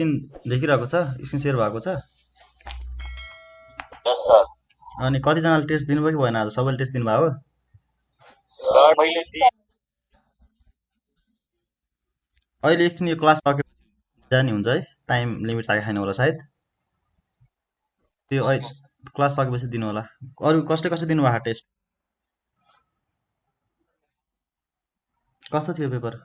Screen देखिरहेको छ? Screen share भएको छ? यस सर। अनि कतिजनाले टेस्ट दिनुभयो कि भएन? आज सबैले टेस्ट दिनुभयो? सर मैले अहिले एकछिन यो क्लास सकेपछि जाने हुन्छ है? टाइम लिमिट राखेको छैन होला सायद। त्यो क्लास सकेपछि दिनु होला। अरू कसले कसले दिनुभएको टेस्ट? कस्तो थियो पेपर?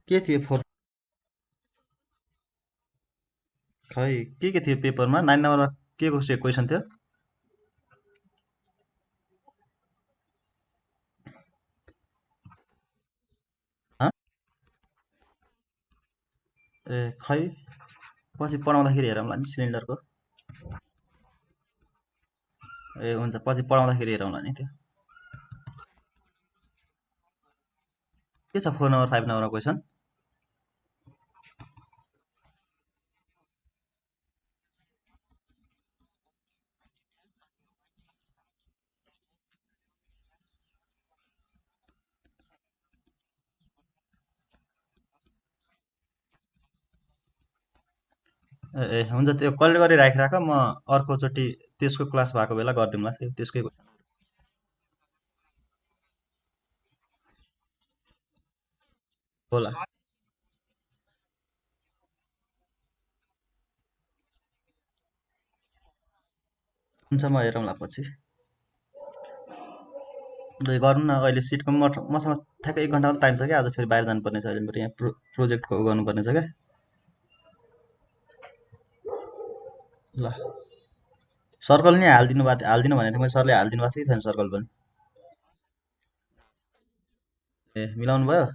के थियो खै के थियो पेपरमा? 9 नम्बरमा के को क्वेसन थियो? हँ? ए खै पछि पढाउँदाखेरि हेरौँला नि सिलिन्डरको। ए हुन्छ, पछि पढाउँदाखेरि हेरौँला नि त्यो। के छ 4 नम्बर 5 नम्बरमा क्वेसन? ए हुन्छ, त्यो कलेक्ट गरी राखिराख, म अर्कोचोटि त्यसको क्लास भएको बेला गरिदिउँला त्यसकै question। होला हुन्छ, म हेरौँला पछि। ल गरौँ न, अहिले सिटको मसँग ठ्याक्कै 1 घन्टा मात्र टाइम छ क्या। आज फेरि बाहिर जानुपर्ने छ, अहिले मेरो यहाँ प्रोजेक्टको गर्नुपर्ने छ क्या। ल सर्कल नि हालिदिनु भनेको थिएँ मैले, सरले हालिदिनु भएको छ कि छैन सर्कल पनि? ए मिलाउनु भयो?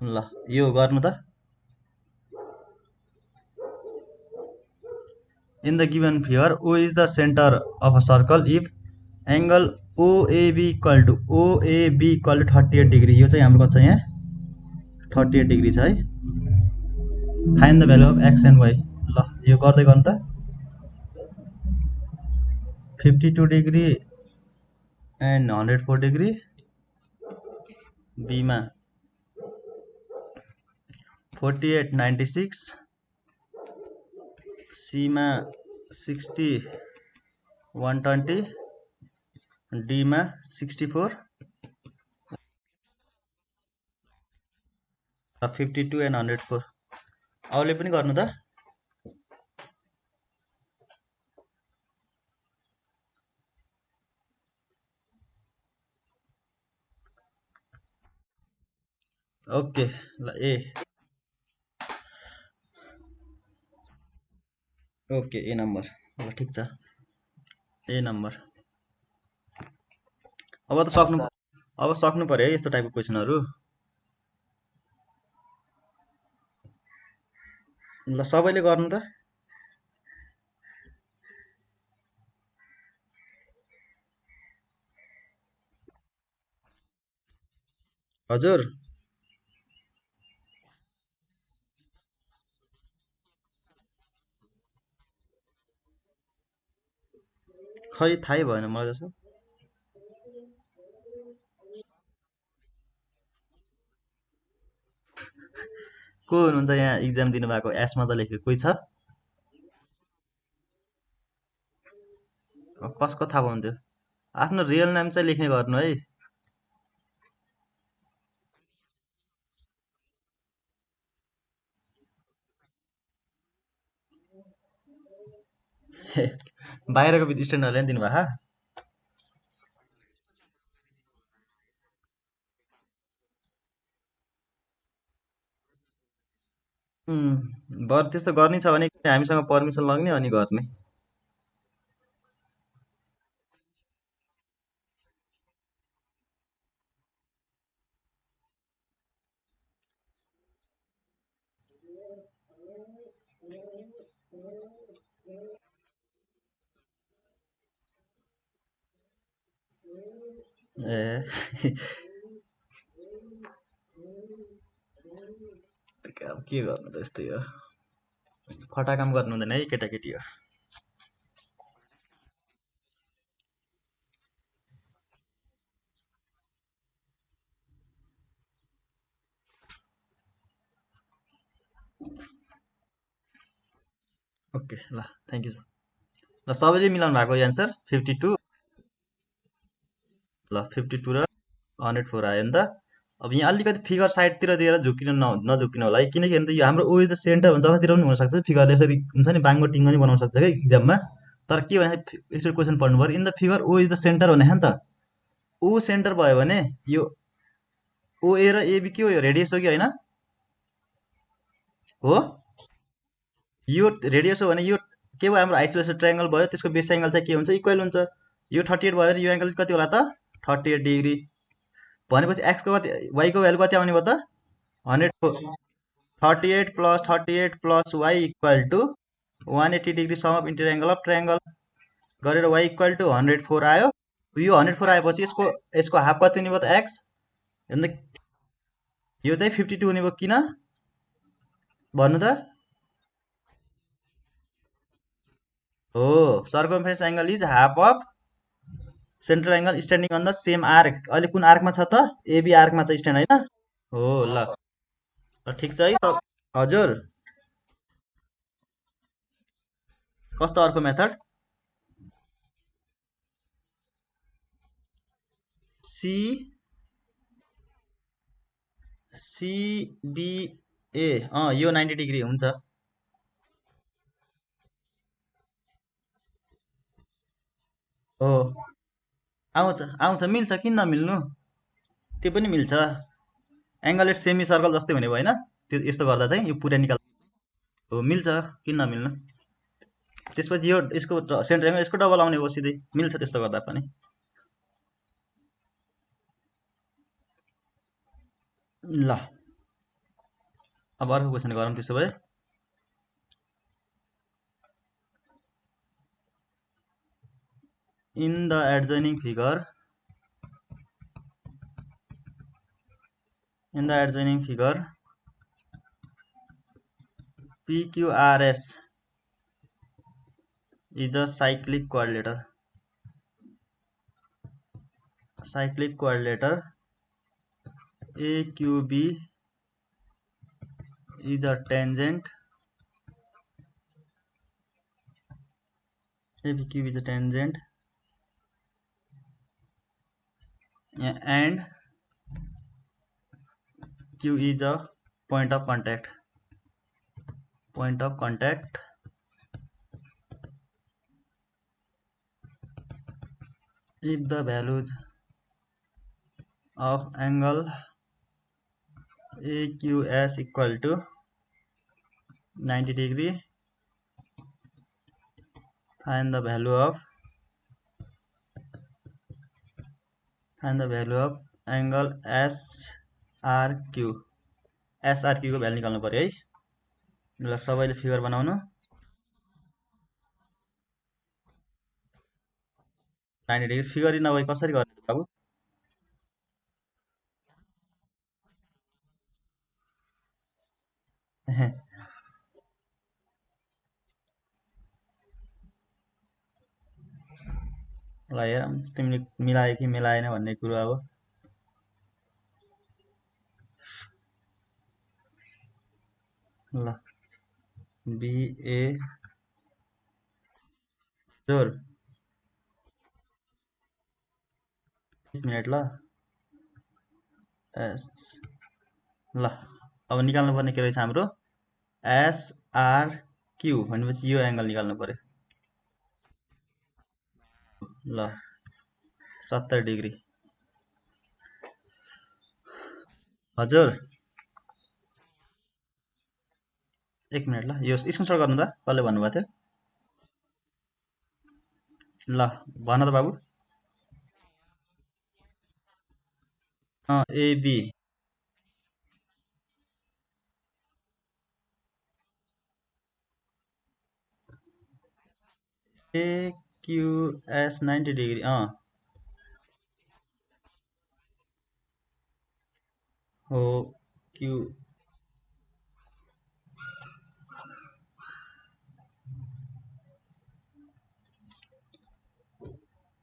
ल यो गर्नु त। In the given figure, O is the center of a circle if angle OAB equal to 38 degree. यो चाहिँ हाम्रो कति छ यहाँ? 38 डिग्री छ है। Find the value of x and y. ल यो गर्दै गर्नु त। 52 डिग्री एन्ड 104 डिग्री, बीमा 48 96, सीमा 60 120, डीमा 64, 52 एन्ड 104। अरूले पनि गर्नु त। ओके ल ए ओके ए नम्बर। ल ठिक छ, ए नम्बर। अब सक्नु पर्यो है यस्तो टाइपको क्वेसनहरू। ल सबैले गर्नु त। हजुर खै थाहै भएन मलाई जसो। को हुनुहुन्छ यहाँ इक्जाम दिनुभएको? एसमा त लेखेको कोही छ? कसको थाहा पाउँथ्यो? आफ्नो रियल नाम चाहिँ लेख्ने गर्नु है। बाहिरको स्टुडेन्टहरूले पनि दिनुभएको? बर त्यस्तो गर्ने छ भने हामीसँग पर्मिसन लग्ने अनि गर्ने। ए अब के गर्नु त, यस्तै हो। यस्तो फटा काम गर्नु हुँदैन है केटाकेटी हो। ओके ल थ्याङ्क यू ल सबैले मिलाउनु भएको एन्सर 52 ल 52 र 104 आयो नि त अब यहाँ अलिकति फिगर साइडतिर दिएर झुकिनु नझुकिनु होला है किनकि हेर्नु त यो हाम्रो ओ इज द सेन्टर भने जतातिर पनि हुनसक्छ फिगरले यसरी हुन्छ नि बाङ्गो टिङ्गो नि बनाउन सक्छ क्या इक्जाममा तर के भने यसरी क्वेसन पढ्नु पऱ्यो in the figure oh is the centre भने नि त ओ सेन्टर भयो भने यो ओए र एबी के हो यो रेडियस हो कि होइन हो यो रेडियस हो भने यो के भयो हाम्रो आइसोलेसन ट्रायङ्गल भयो त्यसको बेस एङ्गल चाहिँ के हुन्छ इक्वल हुन्छ यो 38 भयो भने यो एङ्गल कति होला त 38 डिग्री भनेपछि एक्सको कति वाइको भ्यालु कति आउने भयो त 100 38 plus y equal to 180 degree sum of interior angle of triangle गरेर वाइ इक्वल टु 104 आयो यो 104 आएपछि यसको हाफ कति हुने भयो त एक्स हेर्नु यो चाहिँ 52 हुने भयो किन भन्नु त हो circumference angle is half of central angle standing on the same arc अहिले कुन आर्कमा छ त एबी आर्कमा चाहिँ स्ट्यान्ड होइन हो ल ठिक छ है हजुर कस्तो अर्को मेथड सी सिबिए यो 90 डिग्री हुन्छ हो आउँछ आउँछ मिल्छ किन नमिल्नु त्यो पनि मिल्छ एङ्गल एट सेमी सर्कल जस्तै हुने भयो होइन त्यो यस्तो गर्दा चाहिँ यो पुरा निकाल हो मिल्छ किन नमिल्नु त्यसपछि यो यसको सेन्टर एङ्गल यसको डबल आउने भयो सिधै मिल्छ त्यस्तो गर्दा पनि ल अब अर्को क्वेसन गरौँ त्यसो भए in the adjoining figure PQRS is a cyclic quadrilateral AQB is a tangent ABQB is a tangent and Q is a point of contact if the values of angle AQS equal to 90 degree find the value of angle SRQ को value निकाल्नु पर्यो है ल सबैले figure बनाउनु 90 degree figure नभए कसरी गर्ने बाबु ल हेर तिमीले मिलायो कि मिलाएन भन्ने कुरो अब ल बिए जोर एक मिनट ल एस ल अब निकाल्नु पर्ने के रहेछ हाम्रो एसआरक्यू भनेपछि यो एङ्गल निकाल्नु पर्यो ल 70 डिग्री हजुर एक मिनट ल यो स्क्रिनसट गर्नु त कसले भन्नुभएको थियो ल भन त बाबु एबी AQS 90 डिग्री हो क्यू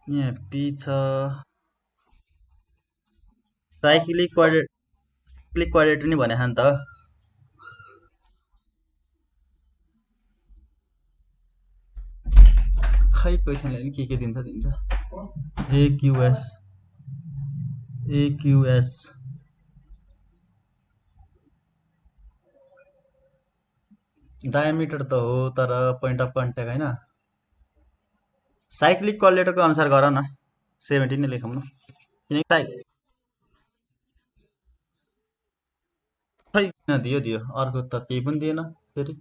यहाँ पी छ साइक्लिक क्वाड्रेटर नि भने नि त खै क्वेसनले नि के दिन्छ एक्युएस डायमिटर त हो तर पोइन्ट अफ कन्ट्याक्ट होइन साइक्लिक कोअर्डिनेटरको अनुसार गर न 70 नै लेखौँ न किनकि खै किन दियो अर्को त केही पनि दिएन फेरि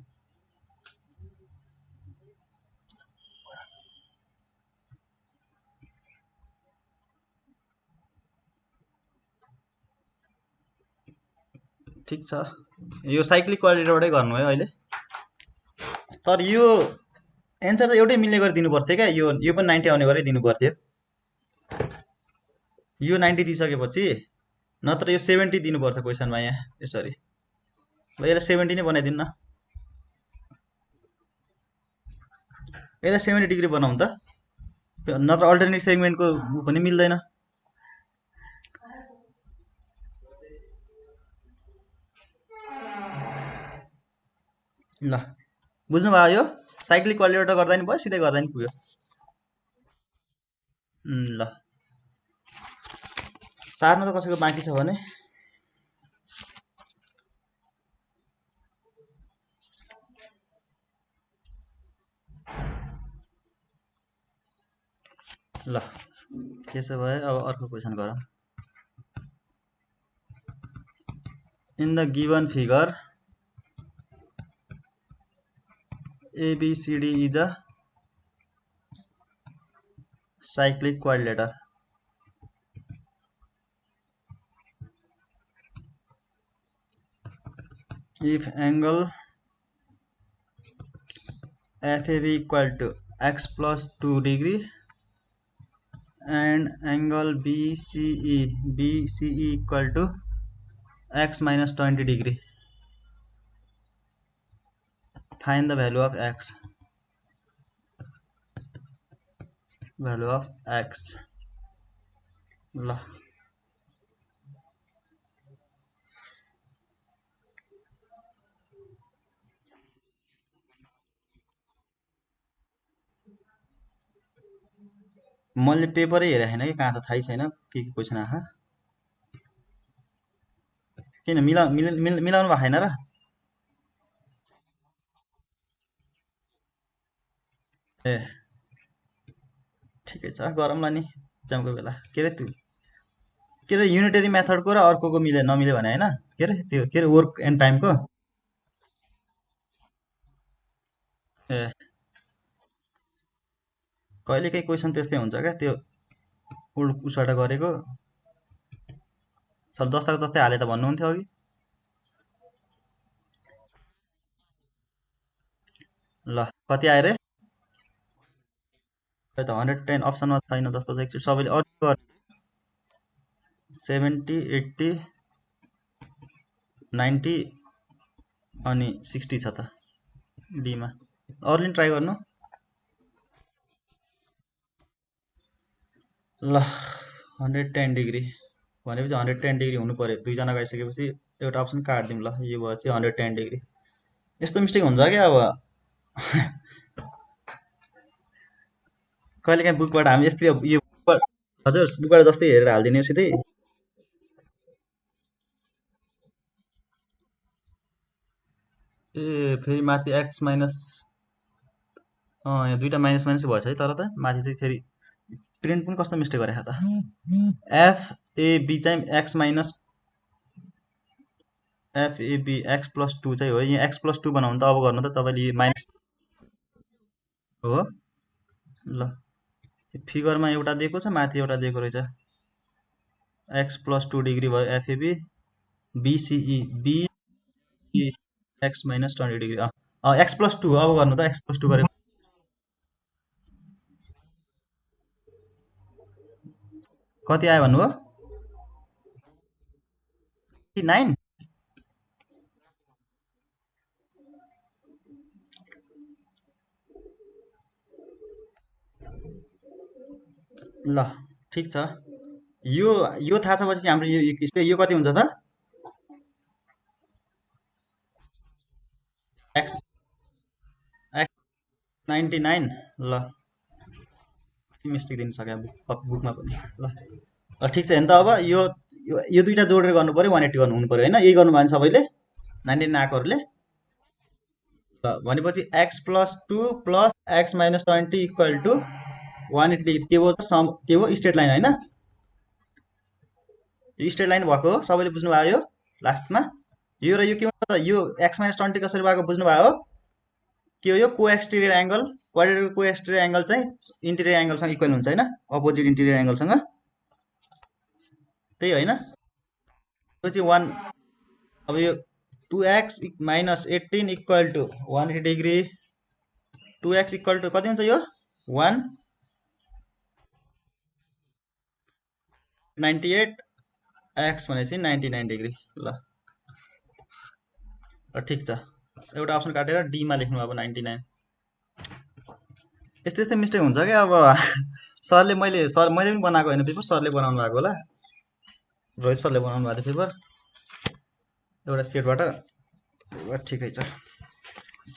ठिक छ यो साइक्लिक कोअर्डिनेटरबाटै गर्नु है अहिले तर यो एन्सर चाहिँ एउटै मिल्ने गरी दिनु पर्थ्यो क्या यो पनि 90 आउने गरी दिनु पर्थ्यो यो 90 दिइसकेपछि नत्र यो 70 दिनु पर्थ्यो क्वेसनमा यहाँ यसरी ल यसलाई 70 नै बनाइदिनु न यसलाई 70 डिग्री बनाउँ त नत्र अल्टरनेट सेगमेन्टको पनि मिल्दैन ल बुझ्नुभयो यो साइक्लिक कोअर्डिनेटर गर्दा नि भयो सिधै गर्दा नि पुग्यो ल सार्नु त कसैको बाँकी छ भने ल त्यसो भए अब अर्को क्वेसन गरौँ in the given figure ABCD is a cyclic quadrilateral. If angle FAB equal to x plus 2 degree and angle BCE equal to x minus 20 degree. Find the value of x. Value of x. ल मैले पेपरै हेरेको छैन कि कहाँ छ थाहै छैन के क्वेसन आखा किन मिलाउनु भएको छैन र ए ठिकै छ गरौँला नि इक्जामको बेला के अरे युनिटरी मेथडको र अर्कोको नमिल्यो भने होइन के अरे वर्क एन्ड टाइमको ए कहिलेकाहीँ क्वेसन त्यस्तै हुन्छ क्या त्यो उसबाट गरेको चल जस्ताको जस्तै हाले त भन्नुहुन्थ्यो अघि ल कति आयो रे त 110 अप्सनमा छैन जस्तो छ एकचोटि सबैले अरू 70 80 90 अनि 60 छ त डीमा अरूले ट्राई गर्नु ल 110 डिग्री भनेपछि 110 डिग्री हुनु पर्यो दुईजना गइसकेपछि एउटा अप्सन काट्दिउँ ल यो भयो चाहिँ 110 डिग्री यस्तो मिस्टेक हुन्छ क्या अब कहिलेकाहीँ बुकबाट हामी यस्तै यो हजुर बुकबाट जस्तै हेरेर हालिदिने सिधै ए फेरि माथि एक्स माइनस यहाँ दुईवटा माइनस माइनस भएछ है तर त माथि चाहिँ फेरि प्रिन्ट पनि कस्तो मिस्टेक गरेको त एफएबी चाहिँ x minus FAB x plus 2 चाहिँ हो यहाँ एक्स प्लस 2 बनाउनु त अब गर्नु त तपाईँले माइनस हो ल फिगरमा एउटा दिएको छ माथि एउटा दिएको रहेछ एक्स प्लस 2 डिग्री भयो FAB BCE B x minus 20 degree x plus 2 अब गर्नु त एक्स प्लस 2 गरेको कति आयो भन्नुभयो 9 ल ठिक छ यो थाहा छ पछि हाम्रो यो कति हुन्छ त एक्स 99 ल मिस्टेक दिन सक्यो बुकमा पनि ल ठिक छ हेर्नु त अब यो दुईटा जोडेर गर्नु पर्यो 181 हुनु पर्यो होइन यही गर्नु भयो भने सबैले 99 आएकोहरूले ल भनेपछि x plus 2 plus x minus 20 equal to 180 degree के हो स्ट्रेट लाइन होइन यो स्ट्रेट लाइन भएको हो सबैले बुझ्नु भयो यो लास्टमा यो र यो के हुन्छ त यो x माइनस 20 कसरी भएको बुझ्नु भयो के हो यो कोएक्सटेरियर एंगल क्वाड्रेटिक कोएक्सटेरियर एंगल चाहिँ इन्टेरियर एंगलसँग इक्वल हुन्छ हैन अपोजिट इन्टेरियर एंगलसँग त्यही हैन पछि 1 अब यो 2x minus 18 equal to 180 degree 2x equal to कति हुन्छ यो 198 x भनेपछि 99 डिग्री ल ठिक छ एउटा अप्सन काटेर डी मा लेख्नु अब 99 यस्तै यस्तै मिस्टेक हुन्छ के अब सरले मैले पनि बनाएको हैन पेपर सरले बनाउनु भएको होला रोहित सरले बनाउनु भएको पेपर एउटा सेटबाट ठिकै छ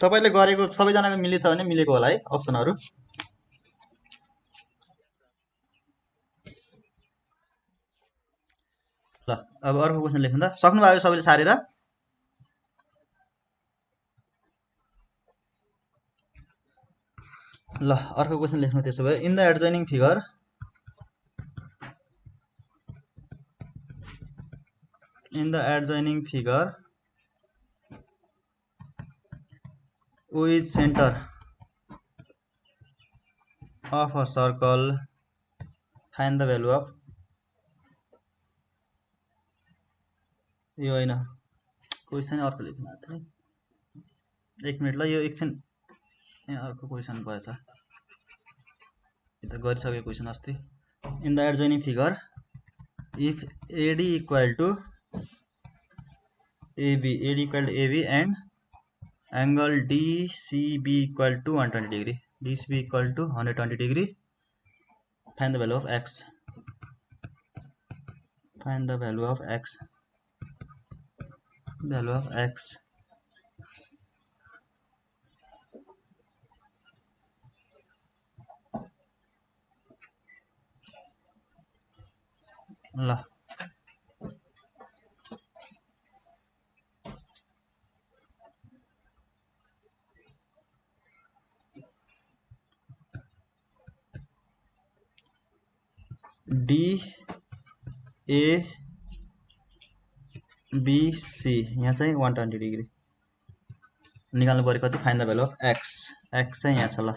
तपाईले गरेको सबैजनाको मिलेछ भने मिलेको होला है अप्सनहरु ल अब अर्को क्वेशन लेख्नु त सक्नु भयो सबैले सारेर ल अर्को क्वेशन लेख्नु त्यसो भए in the adjoining figure with center of a circle find the value of यो हैन क्वेशन अर्को लेख्नु भएको थियो एक मिनेट ल यो एकछिन यहाँ अर्को क्वेशन भएछ यो त गरिसकेको क्वेशन अस्ति in the adjoining figure if AD equal to AB and angle DCB equal to 120 degree DCB equal to 120 degree find the value of x ल DABC यहाँ चाहिँ 120 डिग्री निकाल्नु पर्यो कति find the value of x चाहिँ यहाँ छ ल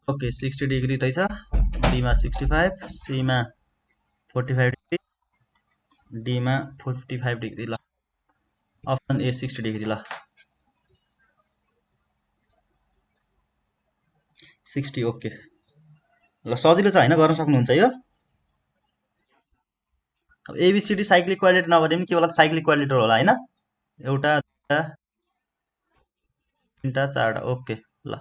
ओके 60 डिग्री रहेछ b मा 65 c मा 45 डिग्री d मा 45 डिग्री ल अप्सन ए 60 डिग्री ल 60 ओके ल सजिलो छ हैन गर्न सक्नुहुन्छ यो अब एबीसीडी साइक्लिक क्वाड्रेटर नभए पनि के होला त साइक्लिक क्वाड्रेटर होला हैन एउटा दुईटा तीनटा चारटा ओके ल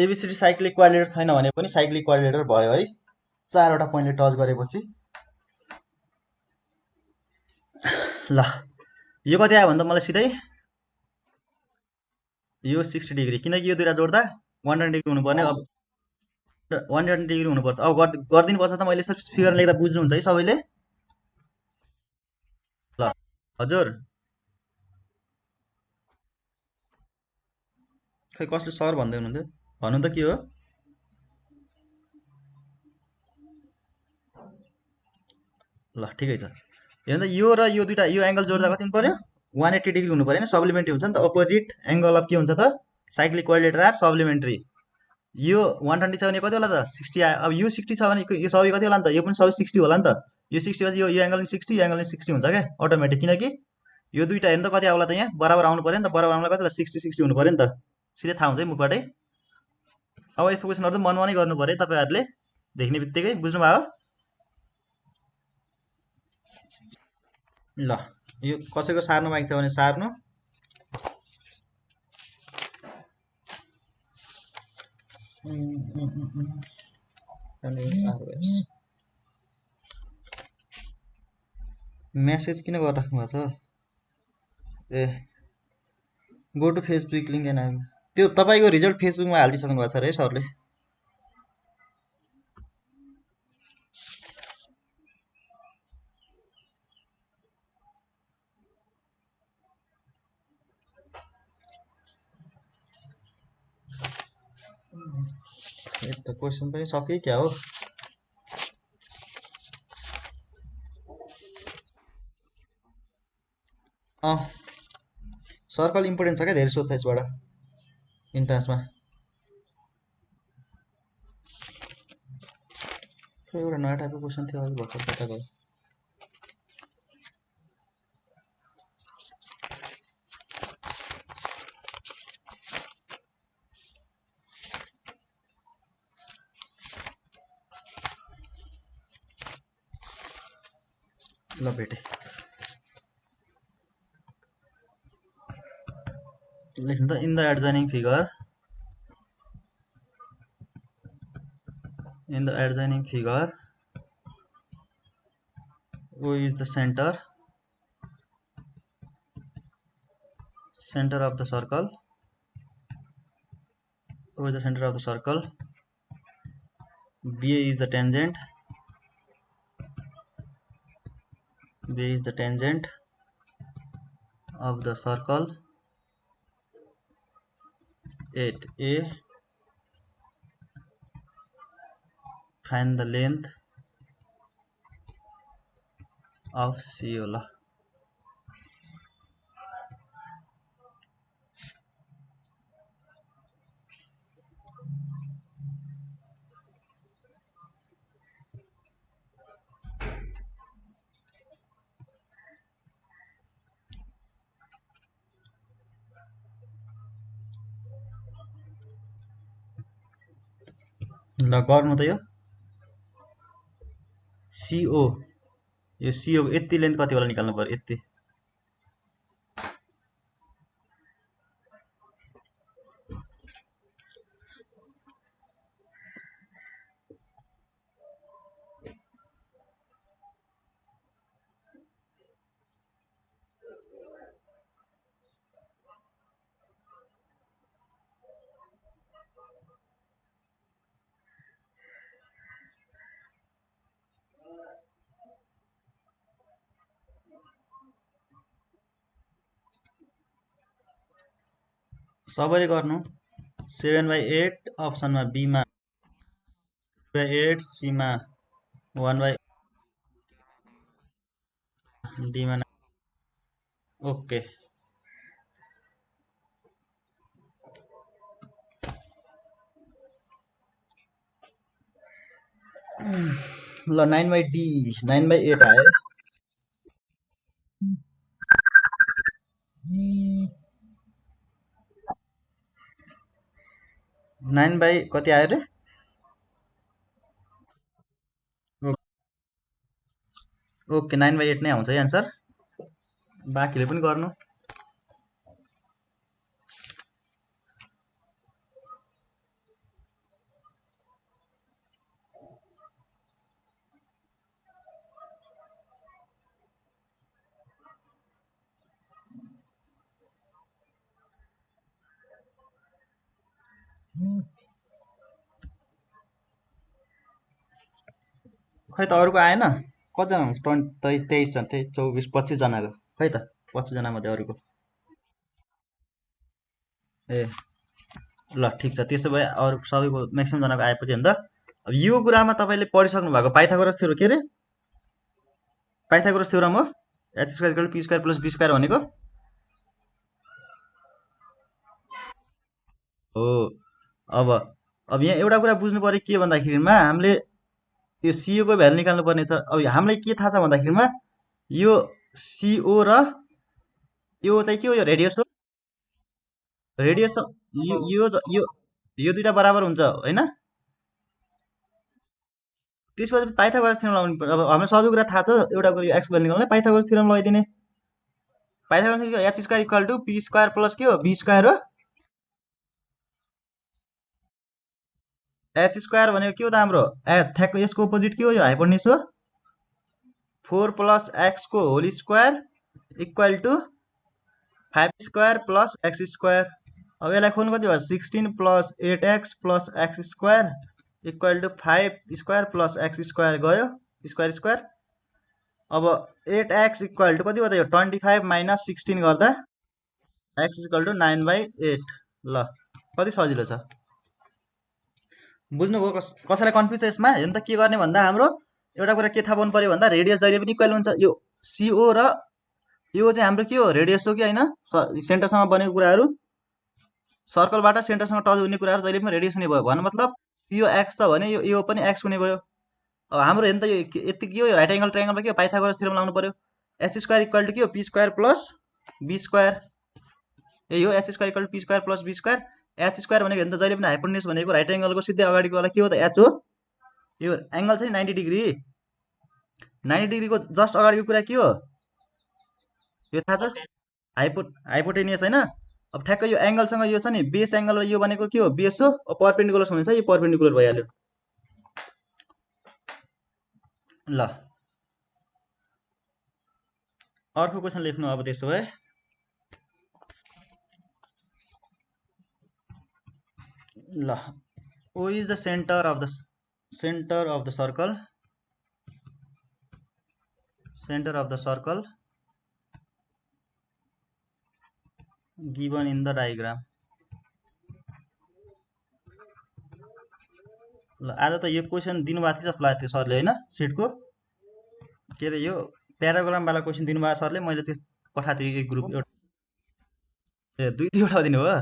एबीसीडी साइक्लिक क्वाड्रेटर छैन भने पनि साइक्लिक क्वाड्रेटर भयो है चारवटा पोइन्टले टच गरेपछि ल यो कति आयो भन्दा मलाई सिधै यो 60 डिग्री किनकि यो दुईटा जोड्दा 120 डिग्री हुनुपर्ने अब 120 डिग्री हुनुपर्छ अब गर्दिनु पर्छ त मैले फिगर लेख्दा बुझ्नुहुन्छ है सबैले ल हजुर खै कसले सर भन्दै हुनुहुन्थ्यो भन्नु त के हो ल ठिकै छ हेर्नु त यो र यो दुईटा यो एंगल जोड्दा कति हुनु पर्यो 180 डिग्री हुनु पर्यो हैन सप्लिमेन्ट्री हुन्छ नि त अपोजिट एंगल अफ के हुन्छ त साइक्लिक क्वाड्रेटर आर सप्लिमेन्ट्री यो 120 छ भने कति होला त 60 आयो अब यो 60 छ भने यो सबै कति होला नि त यो पनि सबै 60 होला नि त यो 60 पछि यो एंगल पनि 60 यो एंगल पनि 60 हुन्छ के अटोमेटिक किनकि यो दुईटा हेर्नु त कति आउला त यहाँ बराबर आउनु पर्यो नि त बराबर आउनलाई कति होला 60 60 हुनु पर्यो नि त सिधै थाहा हुन्छ है मुखबाटै अब यस्तो क्वेशनहरु त मनमनै गर्नु पर्यो तपाईहरुले देख्ने बित्तिकै बुझ्नु भयो ल यो कसैको सार्नु बाँकी छ भने सार्नु मेसेज किन गरिराख्नु भएको छ a go to Facebook link and त्यो तपाईँको रिजल्ट फेसबुकमा हालिदिइसक्नु भएको छ अरे सरले। त क्वेसन पनि सके क्या हो। सर्कल इम्पोर्टेन्ट छ क्या, धेरै सोध्छ यसबाट इन्ट्रान्समा। एउटा नयाँ टाइपको क्वेसन थियो अघि भर्खर कता गयो। ल भेटे। लेख्नु त in the adjoining figure, in the adjoining figure O is the center of the circle, O is the center of the circle, BA is the tangent, BA is the tangent of the circle at A, find the length of CO। ल गर्नु त यो CO, यो CO यति length कति होला निकाल्नु पर्यो। यति सबैले गर्नु। 7/8 अप्सनमा बीमा, 2/8 सीमा, 1/8 डीमा। ओके ल 9/D 9/8 आयो। 9 कति आयो रे? ओके 9/8 नै आउँछ है एन्सर। बाँकीले पनि गर्नु। खै त अरूको आएन। कतिजना हुन्छ? 23 जना, 24 25 जनाको। खै त 25 जना मध्ये अरूको। ए ल ठिक छ, त्यसो भए अरू सबैको म्याक्सिमम जनाको आएपछि अन्त अब यो कुरामा तपाईँले पढिसक्नु भएको पाइथागोरस थ्योरम, के अरे पाइथागोरस थ्योरम हो h square equal p square plus b square भनेको हो। अब यहाँ एउटा कुरा बुझ्नु पर्यो के भन्दाखेरिमा हामीले यो CO को भ्यालु निकाल्नु पर्ने छ। अब हामीलाई के थाहा छ भन्दाखेरिमा यो CO र यो चाहिँ के हो, यो रेडियस हो। रेडियस यो दुईटा बराबर हुन्छ हैन। त्यसपछि पाइथागोरस थ्योरम लगाउनु पर्यो। अब हामीलाई सबै कुरा थाहा छ, एउटा कुरा यो x भ्यालु निकाल्नलाई पाइथागोरस थ्योरम लगाइदिने। Pythagoras theorem h square equal to p square plus के हो b स्क्वायर हो। h स्क्वायर भनेको के हो त हाम्रो ठ्याक्क यसको अपोजिट के हो, यो हाइपोटेन्युस हो। 4 + x को whole square equal to 5² plus x square. अब यसलाई खोल्नु कति भयो 16 plus 8x plus x square equal to 5² plus x square गयो स्क्वायर स्क्वायर। अब 8x इक्वल टु कति भयो 25 माइनस 16 गर्दा x इक्वल टु 9/8। ल कति सजिलो छ बुझ्नुभयो। कसैलाई कन्फ्युज छ यसमा? हेर्नु त के गर्ने भन्दा हाम्रो एउटा कुरा के थाहा पाउनु पर्यो भन्दा रेडियस जहिले पनि इक्वल हुन्छ। यो CO र यो चाहिँ हाम्रो के हो रेडियस हो कि होइन, सेन्टरसँग बनेको कुराहरू, सर्कलबाट सेन्टरसँग टच हुने कुराहरू जहिले पनि रेडियस हुने भयो। भन्नु मतलब यो x छ भने यो पनि x हुने भयो। अब हाम्रो हेर्नु त यो यति के हो राइट एङ्गल ट्रायङ्गलमा के हो पाइथागोरस थ्योरम लाउनु पर्यो। h स्क्वायर इक्वल टु के हो p² प्लस b स्क्वायर। यही हो h square equal to p² plus b square. h square भनेको हेर्नु त जहिले पनि हाइपोटेन्युस भनेको राइट एङ्गलको सिधै अगाडिको वाला के हो त h हो। यो एङ्गल चाहिँ 90 डिग्री, 90 डिग्रीको जस्ट अगाडिको कुरा के हो यो थाहा छ हाइपोटेनियस होइन। अब ठ्याक्कै यो एङ्गलसँग यो छ नि बेस एङ्गल र यो भनेको के हो बेस हो। अब पर्पेन्डिकुलर हुनेछ यो पर्पेन्डिकुलर भइहाल्यो। ल अर्को क्वेसन लेख्नु अब त्यसो भए ल O is the center of the circle, given in the diagram। ल आज त यो क्वेसन दिनुभएको थियो जस्तो लाग्यो त्यो सरले होइन सिटको के अरे यो प्याराग्रामवाला क्वेसन दिनुभएको सरले, मैले त्यो पठाएको थिएँ एक ग्रुप एउटा ए दुईवटा दिनुभयो।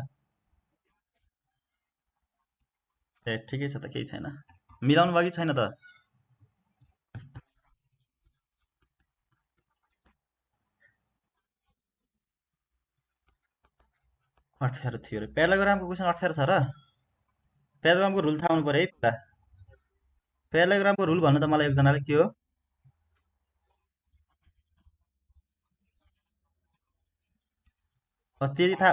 ए ठिकै छ त केही छैन, मिलाउनु भयो कि छैन त? अप्ठ्यारो थियो अरे प्याराग्रामको क्वेसन अप्ठ्यारो छ र? प्याराग्रामको रुल थाहा हुनु पऱ्यो है पहिला। प्याराग्रामको रुल भन्नु त मलाई एकजनाले के हो त्यति थाहा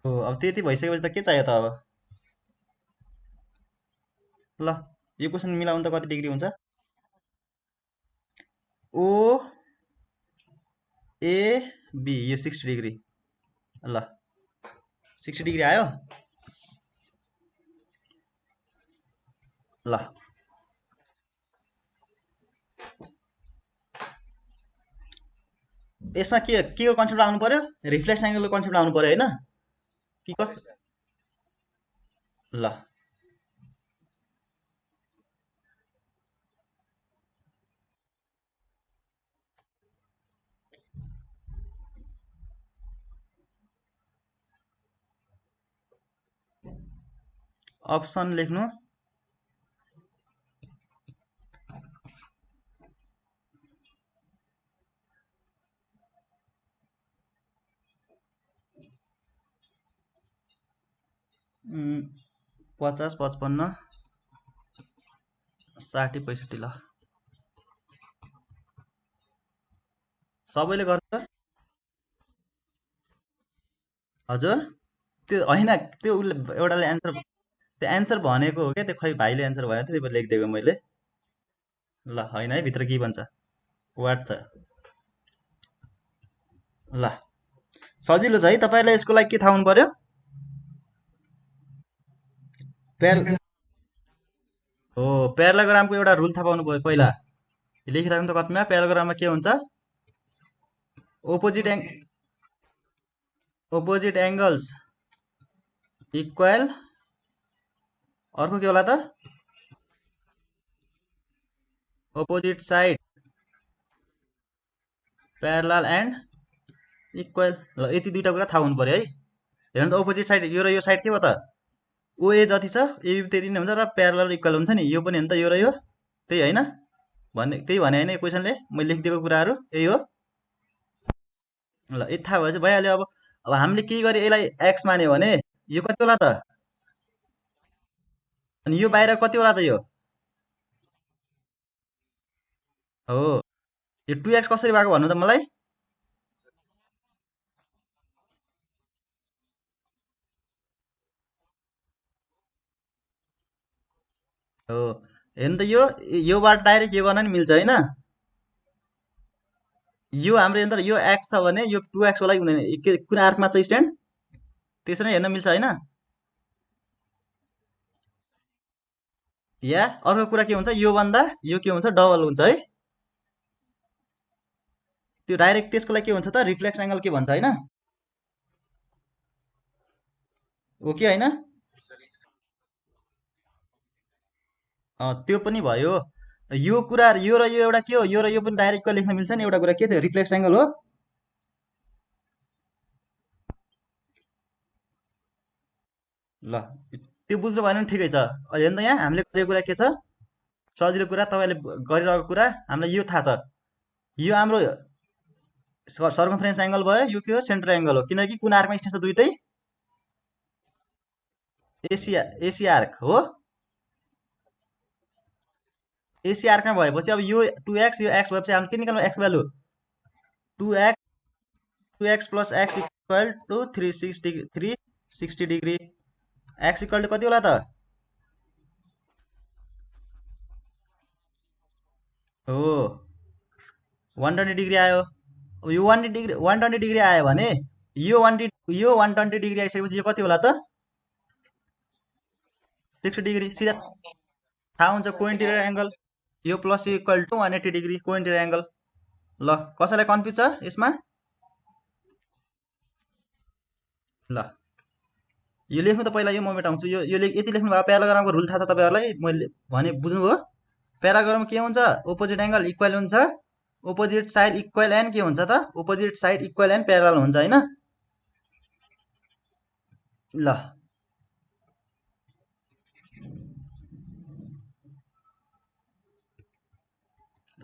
हो। अब त्यति भइसकेपछि त के चाहियो त अब। ल यो क्वेसन मिलाउनु त कति डिग्री हुन्छ OAB यो 60 डिग्री। ल 60 डिग्री आयो। ल यसमा के को कन्सेप्ट आउनु पर्यो रिफ्लेक्स एङ्गलको कन्सेप्ट आउनु पर्यो होइन कि कस्तो? ल अप्सन लेख्नु उम्, 50 55 60 65। ल सबैले गर्नु त हजुर त्यो होइन त्यो उसले एउटाले एन्सर त्यो एन्सर भनेको हो क्या त्यो खै भाइले एन्सर भनेको थियो त्यही भएर लेखिदिएको मैले। ल होइन है भित्र के भन्छ वाट छ। ल सजिलो छ है तपाईँलाई यसको लागि के थाहा हुनु पर्यो हो प्याराग्रामको एउटा रुल थाहा पाउनु पर्यो पहिला लेखिराख्नु त कपीमा। प्याराग्राममा के हुन्छ ओपोजिट एङ्गल्स इक्वल अर्को के होला त opposite side parallel and equal. ल यति दुईटा कुरा थाहा हुनु पर्यो है। हेर्नु त अपोजिट साइड यो र यो साइड के भयो त ओए जति छ एबी त्यति नै हुन्छ र प्यारलल इक्वल हुन्छ नि। यो पनि हेर्नु त यो र यो त्यही होइन त्यही भने होइन यो क्वेसनले मैले लेखिदिएको कुराहरू यही हो। ल यति थाहा भएपछि भइहाल्यो। अब हामीले के गरे यसलाई एक्स मान्यो भने यो कति होला त अनि यो बाहिर कति होला त यो हो। यो 2x कसरी भएको भन्नु त मलाई हो। हेर्नु त योबाट डाइरेक्ट यो गर्न नि मिल्छ होइन यो हाम्रो यन्त्र यो एक्स छ भने यो 2x को लागि हुँदैन, कुन आर्कमा चाहिँ स्ट्यान्ड त्यसरी नै हेर्न मिल्छ होइन। या अर्को कुरा के हुन्छ, यो भन्दा यो के हुन्छ, डबल हुन्छ है। त्यो डाइरेक्ट त्यसको लागि के हुन्छ त, रिफ्लेक्स एङ्गल के भन्छ होइन, हो कि होइन। त्यो पनि भयो। यो कुरा यो र यो एउटा के हो, यो र यो पनि डाइरेक्ट लेख्न मिल्छ नि। एउटा कुरा के थियो, रिफ्लेक्स एङ्गल हो। ल त्यो बुझ्नु भएन भने ठिकै छ। अहिले हेर्नु त यहाँ हामीले गरेको कुरा के छ, सजिलो कुरा तपाईँले गरिरहेको कुरा हामीलाई यो थाहा छ। यो हाम्रो सर्कमफरेन्स एङ्गल भयो, यो के हो, सेन्टर एङ्गल हो, किनकि कुन आर्कमा स्ट्यान्ड छ, दुइटै एसी आर्क हो। एसी आर्कमा भएपछि अब यो 2x यो x भएपछि हामी के निकाल्नु, x value 2x 2x plus x equal to 360 degree. x equal to कति होला त, हो 120 डिग्री आयो। अब यो 120 डिग्री आयो भने यो 120 डिग्री आइसकेपछि यो कति होला त, 60 डिग्री। सिधा थाहा हुन्छ को इन्टिरियर एङ्गल, यो प्लस इक्वल टु 180 डिग्री को इन्टिरियर एङ्गल। ल कसैलाई कन्फ्युज छ यसमा, ल यो लेख्नु त पहिला, यो म मेटाउँछु। यो यति लेख्नु भयो। प्याराग्रामको रुल थाहा छ तपाईँहरूलाई, मैले भने बुझ्नुभयो। प्याराग्राम के हुन्छ, अपोजिट एङ्गल इक्वल हुन्छ, अपोजिट साइड इक्वल एन्ड के हुन्छ त, opposite side equal and parallel हुन्छ होइन। ल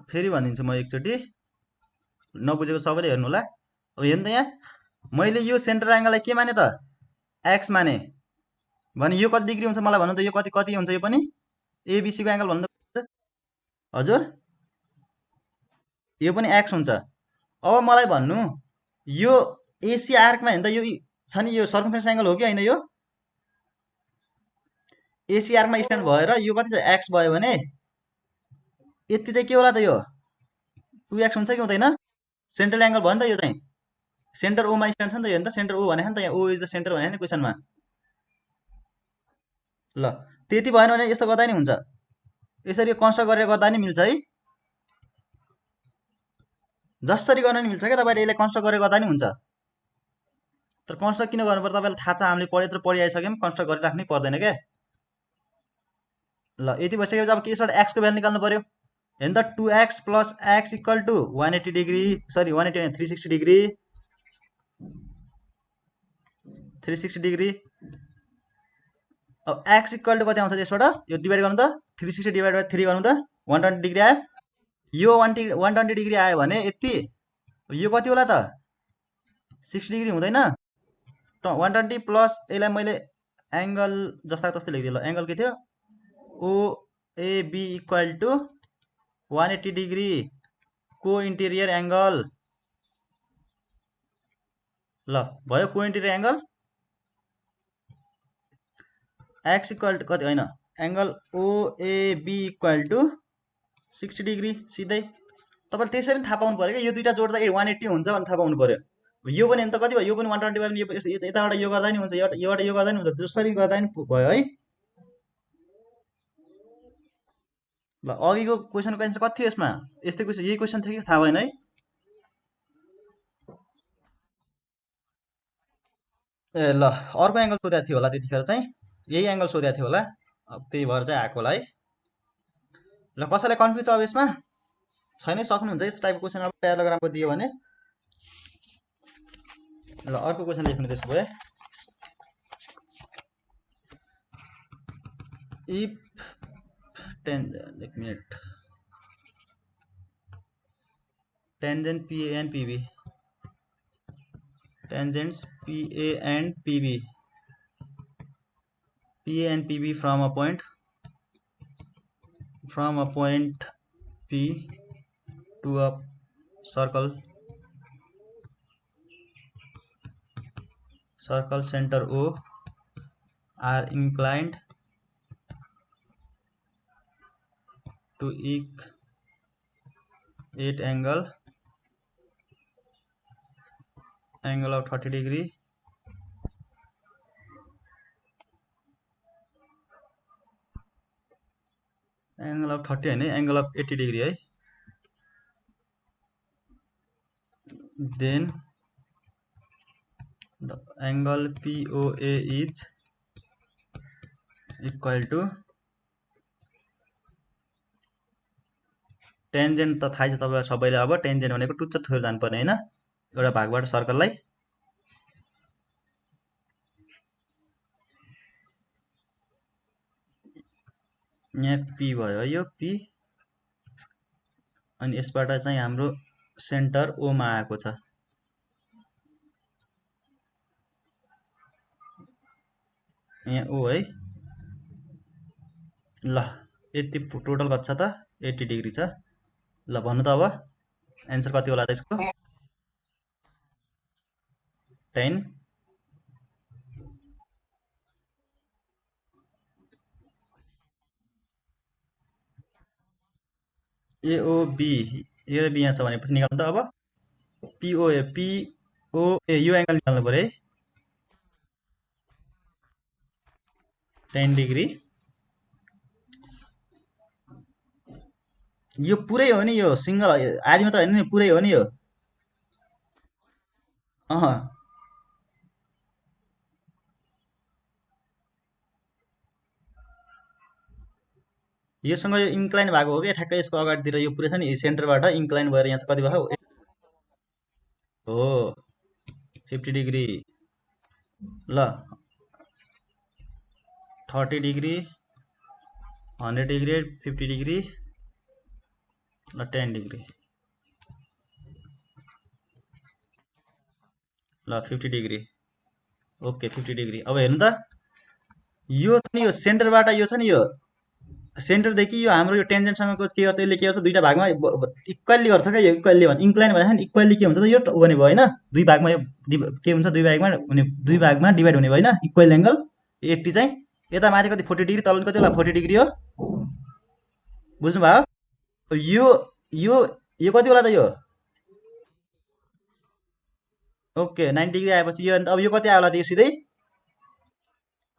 फेरि भनिदिन्छु म एकचोटि, नबुझेको सबैले हेर्नु होला। अब हेर्नु त यहाँ मैले यो सेन्टर एङ्गललाई के माने त, एक्स माने भने यो कति डिग्री हुन्छ मलाई भन्नु त, यो कति कति हुन्छ, यो पनि एबिसीको एङ्गल भन्नु त हजुर, यो पनि एक्स हुन्छ। अब मलाई भन्नु यो एसी आर्कमा हेर्नु त, यो छ नि, यो सर्कमफरेन्स एङ्गल हो कि होइन, यो एसी आर्कमा स्ट्यान्ड भएर यो कति छ, एक्स भयो भने यति चाहिँ के होला त, यो 2x हुन्छ कि हुँदैन, सेन्ट्रल एङ्गल भयो नि त यो चाहिँ, सेन्टर ओमा स्ट्यान्ड छ नि त, यो नि त सेन्टर ओ भने नि त, यहाँ ओ इज द सेन्टर भने नि क्वेसनमा। ल त्यति भएन भने यस्तो गर्दा नि हुन्छ, यसरी कन्स्ट्रक्ट गरेर गर्दा नि मिल्छ है, जसरी गर्न नि मिल्छ क्या, तपाईँले यसलाई कन्स्ट्रक्ट गरेर गर्दा नि हुन्छ। तर कन्स्ट्रक्ट किन गर्नु पर्छ तपाईँलाई थाहा छ, हामीले यत्रो पढिआइसक्यौँ, कन्स्ट्रक्ट गरिराख्नै पर्दैन क्या। ल यति भइसकेपछि अब यसबाट एक्सको भ्यालु निकाल्नु पर्यो। हेर्नु त 2x plus x equal to 180 degree, sorry 180 360 degree, 360 degree. अब एक्स इक्वल टु कति आउँछ त्यसबाट, यो डिभाइड गर्नु त, 360 डिभाइड बाई 3 गर्नु त 120 डिग्री आयो। यो 120 डिग्री आयो भने यति, यो कति होला त 60 डिग्री हुँदैन। 120 प्लस यसलाई मैले एङ्गल जस्ता तस्तै लेखिदिएँ। ल एङ्गल के थियो, ओएबी इक्वल टु 180 डिग्री को इन्टेरियर एङ्गल। ल भयो को interior angle, x equal to कति होइन, angle OAB equal to 60 degree सिधै। तपाईँले त्यसै पनि थाहा पाउनु पऱ्यो क्या, यो दुइटा जोड्दा 180 हुन्छ भने थाहा पाउनु पऱ्यो। यो पनि त कति भयो, यो पनि 120 भयो भने यताबाट यो गर्दा नि हुन्छ, योबाट यो गर्दा नि हुन्छ, जसरी गर्दा नि भयो है। ल अघिको क्वेसनको एन्सर कति थियो यसमा, यस्तै क्वेसन, यही क्वेसन थियो कि थाहा भएन है। ए ल अर्को एङ्गल सोधेको थियो होला त्यतिखेर चाहिँ, यही एङ्गल सोधेको थियो होला, अब त्यही भएर चाहिँ आएको होला है। ल कसैलाई कन्फ्युज छ अब यसमा, छैन सक्नुहुन्छ यस टाइपको क्वेसन अब प्याराग्रामको दियो भने। ल अर्को क्वेसन लेख्नु त्यसो भए, इफ एक मिनट, टेन्जेन्ट पिए and PV, tangents PA and PB, PA and PB from a point P to a circle center O are inclined to equate angle angle of 30 degree angle of 30 हैन angle of 80 degree है then the angle POA is equal to tangent त थाहै छ तपाईहरु सबैले अब tangent भनेको टुच्च ठोर जानुपर्ने हैन एउटा भागबाट सर्कललाई यहाँ P भयो यो P अनि यसबाट चाहिँ हाम्रो सेन्टर O मा आएको छ यहाँ O है ल यति टोटल कति छ त 80 डिग्री छ ल भन्नु त अब आन्सर कति होला त यसको 10 AOB यो र B यहाँ छ भनेपछि निकाल्नु त अब POA यो एंगल निकाल्नु पर्यो है 10 डिग्री यो पुरै हो नि यो सिंगल आदि मात्र हैन नि पुरै हो नि यो योसँग यो इन्क्लाइन भएको हो कि ठ्याक्कै यसको अगाडितिर यो पुरै छ नि सेन्टरबाट इन्क्लाइन भएर यहाँ कति भयो हो 50 डिग्री ल 30 डिग्री 100 डिग्री 50 डिग्री ल 10 डिग्री ल 50 डिग्री ओके 50 डिग्री अब हेर्नु त यो छ नि यो सेन्टरबाट यो छ नि यो सेन्टरदेखि यो हाम्रो यो टेन्जेन्टसँगको के गर्छ यसले के गर्छ दुईटा भागमा इक्वली गर्छ क्या यो इक्वली भने इन्क्लाइन भने नि इक्वली के हुन्छ त यो हुने भयो हैन दुई भागमा यो के हुन्छ दुई भागमा डिभाइड हुने भयो हैन इक्वल एंगल 80 चाहिँ यता माथि कति 40 डिग्री तल कति होला 40 डिग्री हो बुझ्नु भयो यो यो यो कति होला त यो ओके 90 डिग्री आएपछि यो अब यो कति आयो होला त यो सिधै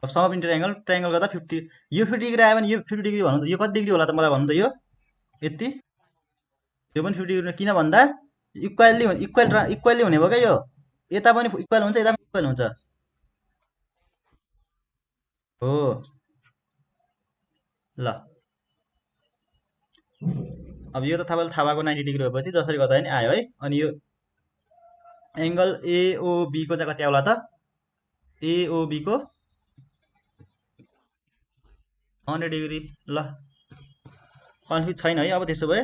अब सम अफ इन्टर ट्रायंगल गर्दा 50 यो 50 डिग्री आयो भने यो 50 डिग्री भन्नु त यो कति डिग्री होला त मलाई भन्नु त यो यति यो पनि 50 डिग्री किन भन्दा इक्वली हुने भयो क्या यो यता पनि इक्वल हुन्छ यता पनि इक्वल हुन्छ हो ल अब यो त तपाईँलाई थाहा भएको 90 डिग्री भएपछि जसरी गर्दा नि आयो है अनि यो एंगल AOB को चाहिँ कति आउला त AOB को 100 डिग्री ल कन्फ्युज छैन है अब त्यसो भए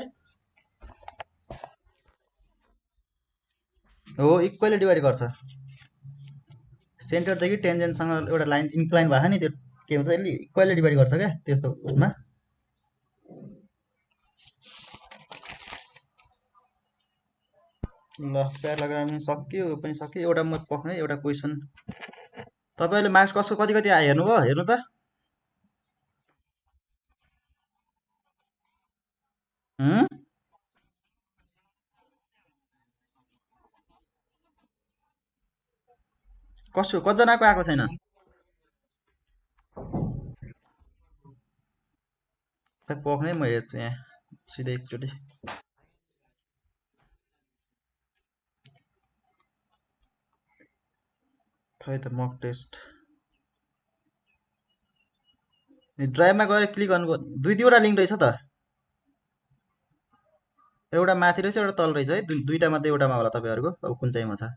हो इक्वली डिभाइड गर्छ सेन्टरदेखि टेन्जेन्टसँग एउटा लाइन इन्क्लाइन भएको नि त्यो के भन्छ यसले इक्वली डिभाइड गर्छ क्या त्यस्तोमा ल प्याराग्राफिङ सक्यो यो पनि सक्यो एउटा म पक्ने एउटा क्वेशन तपाईहरुले मार्क्स कसको कति कति आयो हेर्नुभयो हेर्नु त कसो कतिजनाको आएको छैन पक्ने म हेर्छु यहाँ सिधै एकचोटि खै त मक टेस्ट ड्राइभमा गएर क्लिक गर्नु दुई दुईवटा लिङ्क रहेछ त एउटा माथि रहेछ एउटा तल रहेछ है दुईटा मध्ये एउटामा होला तपाईहरुको अब कुन चाहिँमा छ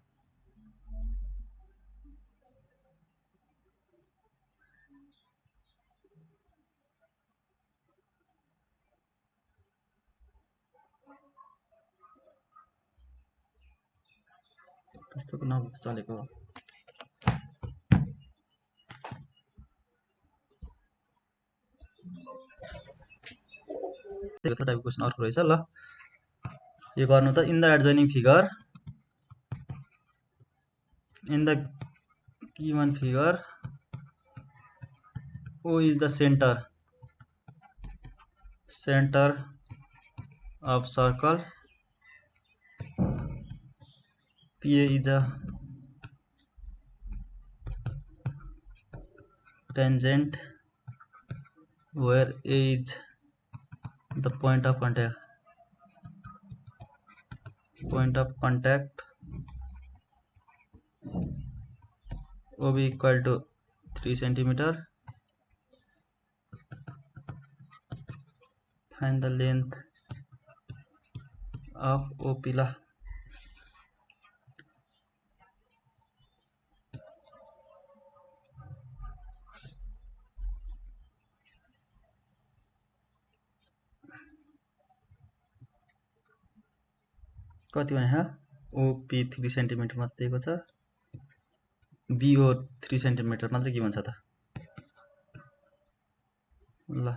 कस्तो नचलेको त्यस्तो टाइपको क्वेशन अर्को रहेछ ल यो गर्नु त in the adjoining figure in the given figure O is the center of circle PA is a tangent where A is the point of contact OB equal to 3 centimeter. Find the length of OP ला कति भने OP 3 centimetre मात्र दिएको छ, BO 3 centimetre मात्र के भन्छ त? ल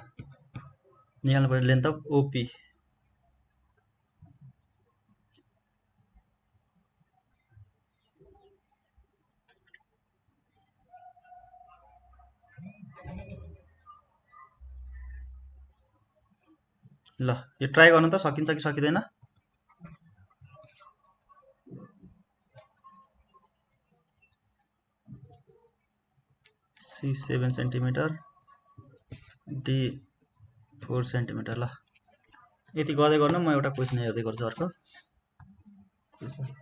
निकाल्नु पर्यो लेन्थ अफ OP। ल यो ट्राई गर्नु त सकिन्छ कि सकिँदैन? C 7 centimetre, D 4 centimetre. ल यति गर्दै गर्नु, म एउटा क्वेसन हेर्दै गर्छु अर्को क्वेसन।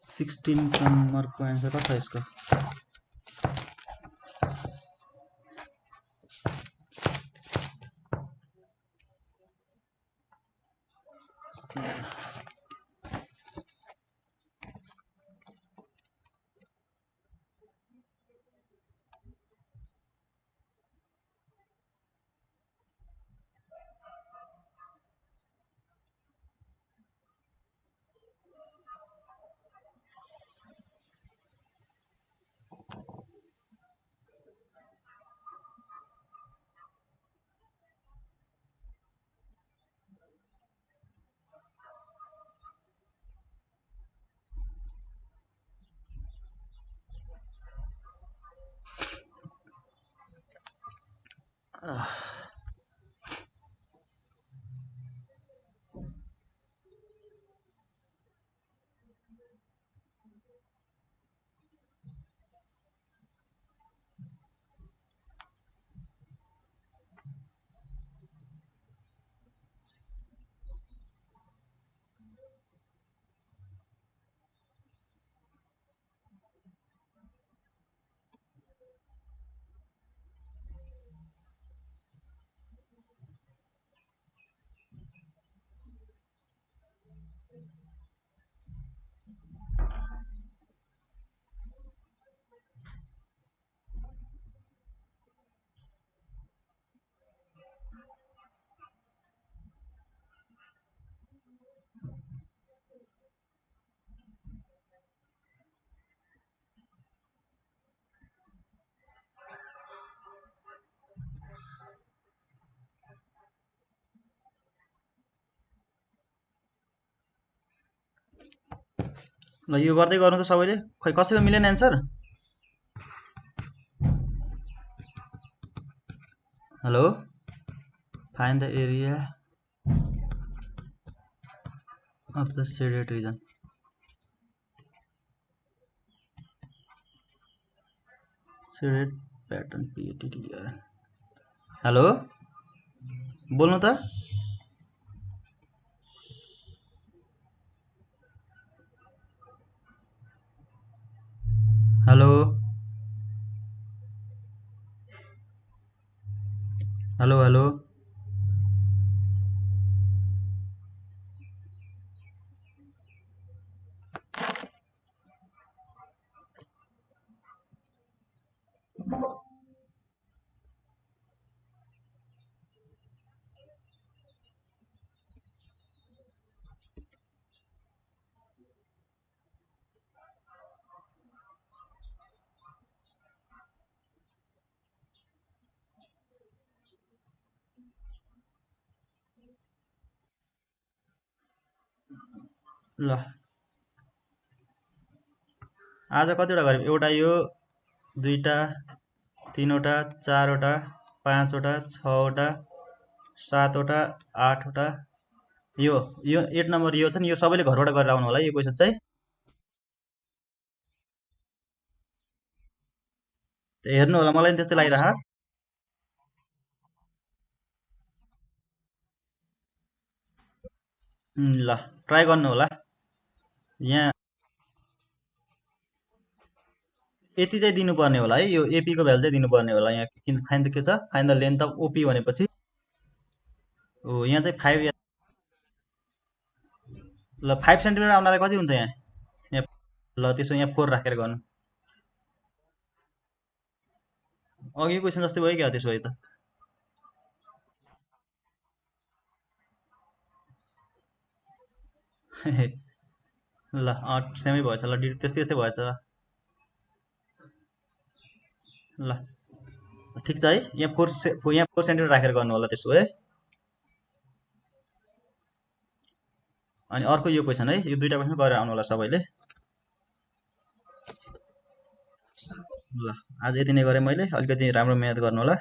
सिक्सटीन नम्बरको एन्सर कति छ यसको? ल यो गर्दै गर्नु त सबैले, खै कसैको मिलेन answer? Hello, find the area of the shaded region. Shaded pattern PATTER। Hello बोल्नु त। हेलो हेलो हेलो ल आज कतिवटा गऱ्यौँ? एउटा यो, दुईवटा, तिनवटा, चारवटा, पाँचवटा, छवटा, सातवटा, आठवटा, यो 8 नम्बर यो छ नि, यो सबैले घरबाट गरेर आउनु होला है यो क्वेसन चाहिँ। हेर्नु होला, मलाई पनि त्यस्तै लागिरह। ल ट्राई गर्नु होला। यहाँ यति चाहिँ दिनुपर्ने होला है, यो एपीको भ्यालु चाहिँ दिनुपर्ने होला यहाँ। किन फाइन त के छ, fine the length of OP भनेपछि हो यहाँ चाहिँ 5। ल 5 सेन्टिमिटर आउनलाई कति हुन्छ यहाँ? यहाँ ल त्यसो यहाँ 4 राखेर गर्नु। अघि क्वेसन जस्तै भयो क्या त्यसो भए त। ल सेमै भएछ, ल त्यस्तै त्यस्तै भएछ। ल ठिक छ है, यहाँ 4 सेन्टिमिटर राखेर गर्नु होला त्यसो भए। अनि अर्को यो क्वेसन है, यो दुईटा क्वेसन गरेर आउनु होला सबैले। ल आज यति नै गरेँ मैले, अलिकति राम्रो मेहनत गर्नु होला।